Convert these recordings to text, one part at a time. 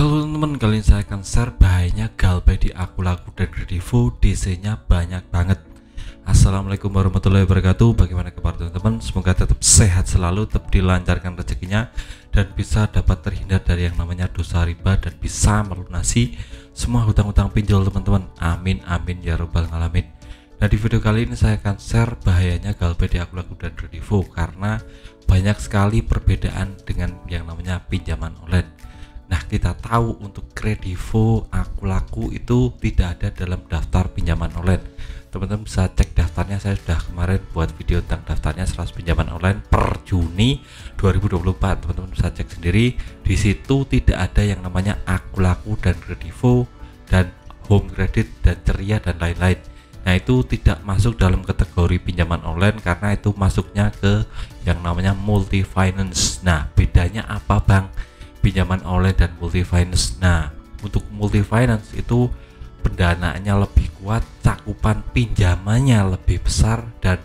Halo teman-teman, kali ini saya akan share bahayanya galbay di akun laku dan kredivo. DC-nya banyak banget. Assalamualaikum warahmatullahi wabarakatuh. Bagaimana kabar teman-teman? Semoga tetap sehat selalu, tetap dilancarkan rezekinya, dan bisa dapat terhindar dari yang namanya dosa riba dan bisa melunasi semua hutang-hutang pinjol teman-teman. Amin amin ya robbal alamin. Nah, di video kali ini saya akan share bahayanya galbay di akun laku dan kredivo karena banyak sekali perbedaan dengan yang namanya pinjaman online. Nah, kita tahu untuk kredivo akun laku itu tidak ada dalam daftar pinjaman online. Teman-teman bisa cek daftarnya, saya sudah kemarin buat video tentang daftarnya 100 pinjaman online per Juni 2024. Teman-teman bisa cek sendiri. Di situ tidak ada yang namanya akun laku dan kredivo dan home credit dan ceria dan lain-lain. Nah, itu tidak masuk dalam kategori pinjaman online karena itu masuknya ke yang namanya multi finance. Nah, bedanya apa Bang? Pinjaman online dan multi finance. Nah, untuk multi finance itu pendanaannya lebih kuat, cakupan pinjamannya lebih besar, dan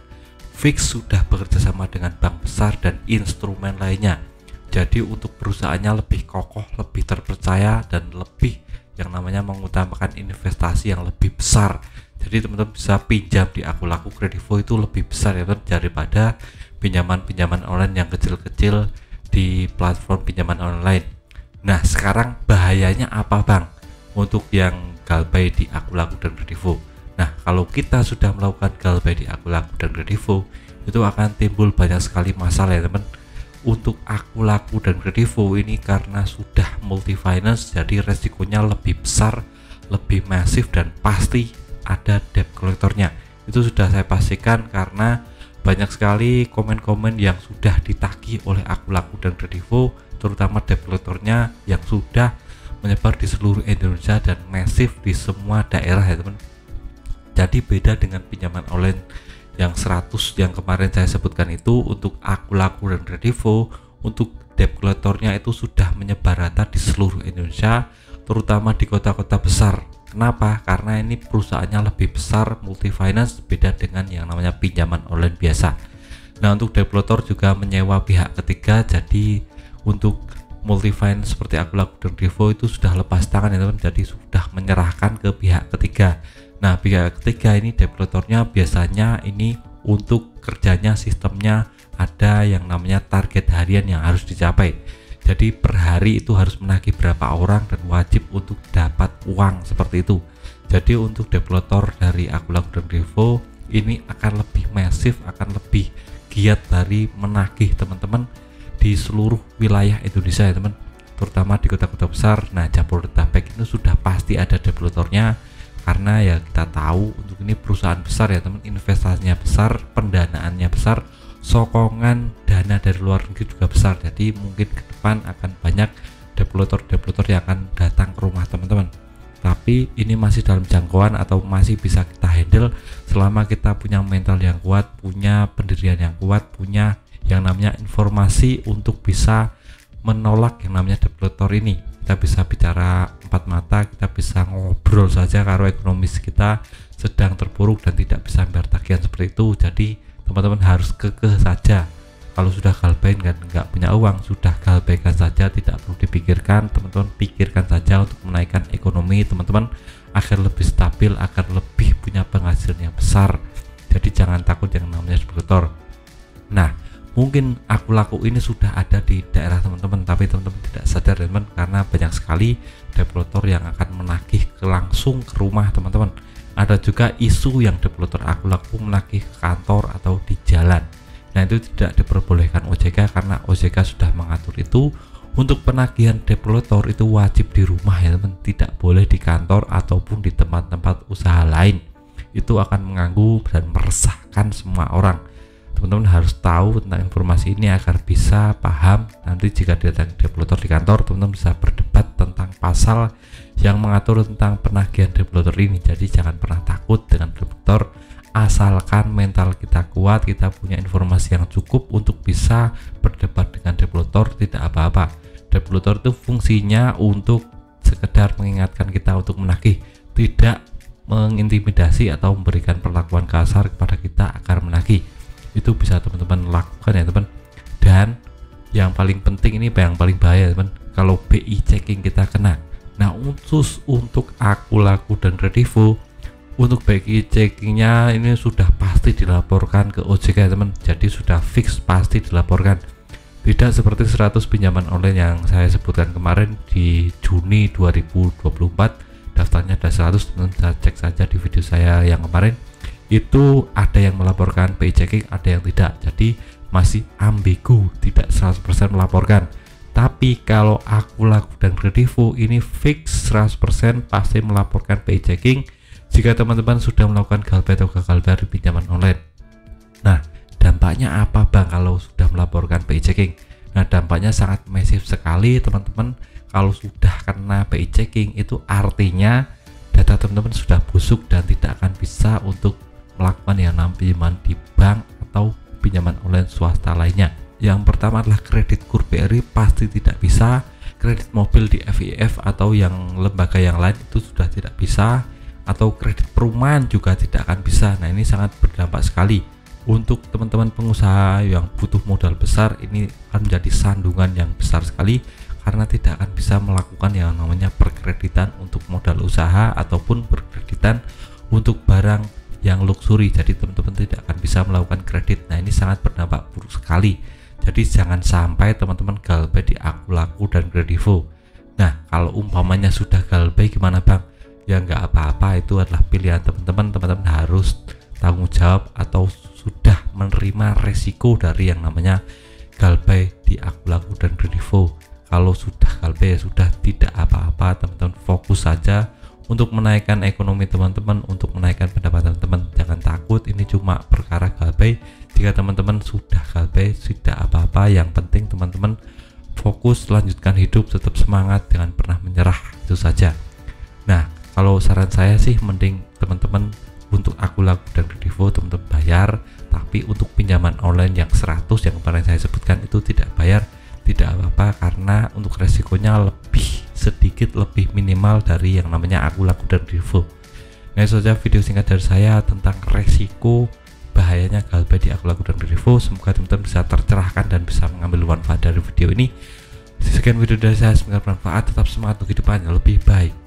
fix sudah bekerja sama dengan bank besar dan instrumen lainnya. Jadi untuk perusahaannya lebih kokoh, lebih terpercaya, dan lebih yang namanya mengutamakan investasi yang lebih besar. Jadi teman-teman bisa pinjam di akun laku kredivo itu lebih besar ya teman, daripada pinjaman-pinjaman online yang kecil-kecil di platform pinjaman online. Nah, sekarang bahayanya apa Bang untuk yang galbay di akun laku dan kredivo? Nah, kalau kita sudah melakukan galbay di akun laku dan kredivo, itu akan timbul banyak sekali masalah ya teman. Untuk akun laku dan kredivo ini karena sudah multi finance, jadi resikonya lebih besar, lebih masif, dan pasti ada debt collectornya. Itu sudah saya pastikan karena banyak sekali komen-komen yang sudah ditagih oleh akun laku dan kredivo, terutama debt collectornya yang sudah menyebar di seluruh Indonesia dan masif di semua daerah ya teman. Jadi beda dengan pinjaman online yang 100 yang kemarin saya sebutkan itu, untuk akun laku dan kredivo, untuk debt collectornya itu sudah menyebar rata di seluruh Indonesia, terutama di kota-kota besar. Kenapa? Karena ini perusahaannya lebih besar, multi finance, beda dengan yang namanya pinjaman online biasa. Nah, untuk debt collector juga menyewa pihak ketiga, jadi untuk multi finance seperti akun laku dan kredivo itu sudah lepas tangan ya teman, jadi sudah menyerahkan ke pihak ketiga. Nah, pihak ketiga ini debt collectornya biasanya ini untuk kerjanya sistemnya ada yang namanya target harian yang harus dicapai. Jadi per hari itu harus menagih berapa orang dan wajib untuk dapat uang seperti itu. Jadi untuk debt collector dari akun laku dan kredivo ini akan lebih masif, akan lebih giat dari menagih teman-teman di seluruh wilayah Indonesia ya teman, terutama di kota-kota besar. Nah, Jabodetabek itu sudah pasti ada debt collectornya karena ya kita tahu untuk ini perusahaan besar ya teman, investasinya besar, pendanaannya besar, sokongan dana dari luar negeri juga besar. Jadi mungkin ke depan akan banyak debt collector yang akan datang ke rumah teman-teman. Tapi ini masih dalam jangkauan atau masih bisa kita handle selama kita punya mental yang kuat, punya pendirian yang kuat, punya yang namanya informasi untuk bisa menolak yang namanya debt collector ini. Kita bisa bicara empat mata, kita bisa ngobrol saja kalau ekonomis kita sedang terpuruk dan tidak bisa bayar tagihan seperti itu. Jadi teman-teman harus kekeh saja. Kalau sudah galbay dan nggak punya uang, sudah galbaykan saja, tidak perlu dipikirkan. Teman-teman pikirkan saja untuk menaikkan ekonomi teman-teman agar lebih stabil, agar lebih punya penghasilan yang besar. Jadi jangan takut yang namanya debt collector. Nah, mungkin akun laku ini sudah ada di daerah teman-teman, tapi teman-teman tidak sadar teman, karena banyak sekali debt collector yang akan menagih langsung ke rumah teman-teman. Ada juga isu yang debt collector akun laku menagih ke kantor atau di jalan. Nah, itu tidak diperbolehkan OJK karena OJK sudah mengatur itu. Untuk penagihan debt collector itu wajib di rumah ya teman, tidak boleh di kantor ataupun di tempat-tempat usaha lain. Itu akan mengganggu dan meresahkan semua orang. Teman-teman harus tahu tentang informasi ini agar bisa paham. Nanti jika didatangi debt collector di kantor, teman-teman bisa berdebat tentang pasal yang mengatur tentang penagihan debt collector ini. Jadi jangan pernah takut dengan debt collector, asalkan mental kita kuat, kita punya informasi yang cukup untuk bisa berdebat dengan debt collector, tidak apa-apa. Debt collector itu fungsinya untuk sekedar mengingatkan kita untuk menagih, tidak mengintimidasi atau memberikan perlakuan kasar kepada kita agar menagih. Itu bisa teman-teman lakukan ya teman. Dan yang paling penting ini yang paling bahaya teman, kalau BI checking kita kena. khusus untuk akun laku dan kredivo, untuk BI checkingnya ini sudah pasti dilaporkan ke OJK teman, jadi sudah fix pasti dilaporkan. Tidak seperti 100 pinjaman online yang saya sebutkan kemarin di Juni 2024, daftarnya ada 100, teman bisa cek saja di video saya yang kemarin. Itu ada yang melaporkan BI checking, ada yang tidak, jadi masih ambigu, tidak 100% melaporkan. Tapi kalau akun laku dan kredivo ini fix 100% pasti melaporkan BI checking jika teman-teman sudah melakukan galbay atau gagal bayar di pinjaman online. Nah, dampaknya apa bang kalau sudah melaporkan BI checking? Nah, dampaknya sangat masif sekali teman-teman. Kalau sudah kena BI checking itu artinya data teman-teman sudah busuk dan tidak akan bisa untuk melakukan yang namanya pinjaman di bank atau pinjaman online swasta lainnya. Yang pertama adalah kredit KUR BRI pasti tidak bisa, kredit mobil di FIF atau yang lembaga yang lain itu sudah tidak bisa, atau kredit perumahan juga tidak akan bisa. Nah, ini sangat berdampak sekali untuk teman-teman pengusaha yang butuh modal besar. Ini akan menjadi sandungan yang besar sekali karena tidak akan bisa melakukan yang namanya perkreditan untuk modal usaha ataupun perkreditan untuk barang yang luxury. Jadi teman-teman tidak akan bisa melakukan kredit. Nah, ini sangat berdampak buruk sekali. Jadi jangan sampai teman-teman galbay di akun laku dan kredivo. Nah, kalau umpamanya sudah galbay gimana bang? Ya nggak apa-apa, itu adalah pilihan teman-teman. Teman-teman harus tanggung jawab atau sudah menerima resiko dari yang namanya galbay di akun laku dan kredivo. Kalau sudah galbay ya sudah, tidak apa-apa, teman-teman fokus saja untuk menaikkan ekonomi teman-teman, untuk menaikkan pendapatan teman. Jangan takut, ini cuma perkara galbay. Jika teman-teman sudah galbay tidak apa-apa, yang penting teman-teman fokus lanjutkan hidup, tetap semangat, jangan pernah menyerah, itu saja. Nah, kalau saran saya sih mending teman-teman untuk akun laku dan kredivo teman-teman bayar, tapi untuk pinjaman online yang 100 yang kemarin saya sebutkan itu tidak bayar, tidak apa-apa, karena untuk resikonya sedikit lebih minimal dari yang namanya akun laku dan kredivo. Nah, itu saja video singkat dari saya tentang resiko bahayanya galbay di akun laku dan kredivo. Semoga teman-teman bisa tercerahkan dan bisa mengambil manfaat dari video ini. Sekian video dari saya, semoga bermanfaat. Tetap semangat untuk kehidupan yang lebih baik.